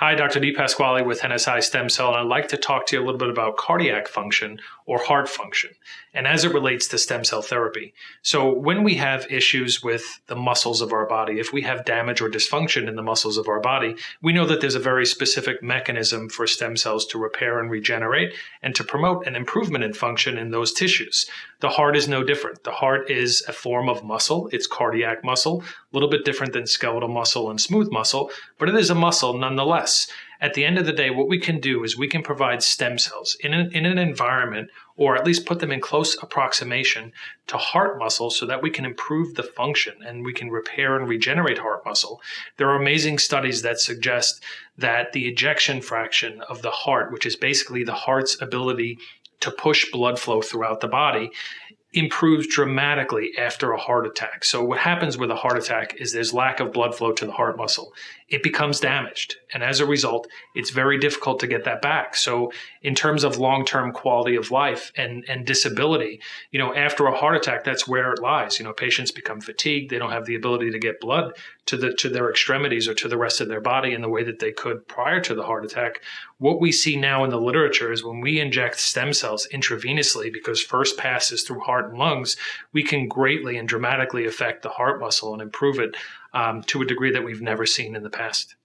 Hi, Dr. D. Pasquale with NSI Stem Cell, and I'd like to talk to you a little bit about cardiac function or heart function, and as it relates to stem cell therapy. So when we have issues with the muscles of our body, if we have damage or dysfunction in the muscles of our body, we know that there's a very specific mechanism for stem cells to repair and regenerate and to promote an improvement in function in those tissues. The heart is no different. The heart is a form of muscle. It's cardiac muscle, a little bit different than skeletal muscle and smooth muscle, but it is a muscle nonetheless. At the end of the day, what we can do is we can provide stem cells in an environment, or at least put them in close approximation to heart muscle so that we can improve the function and we can repair and regenerate heart muscle. There are amazing studies that suggest that the ejection fraction of the heart, which is basically the heart's ability to push blood flow throughout the body, improves dramatically after a heart attack. So what happens with a heart attack is there's lack of blood flow to the heart muscle. It becomes damaged. And as a result, it's very difficult to get that back. So in terms of long-term quality of life and disability, after a heart attack, that's where it lies. Patients become fatigued. They don't have the ability to get blood to their extremities or to the rest of their body in the way that they could prior to the heart attack. What we see now in the literature is when we inject stem cells intravenously, because first pass is through heart and lungs, we can greatly and dramatically affect the heart muscle and improve it to a degree that we've never seen in the past.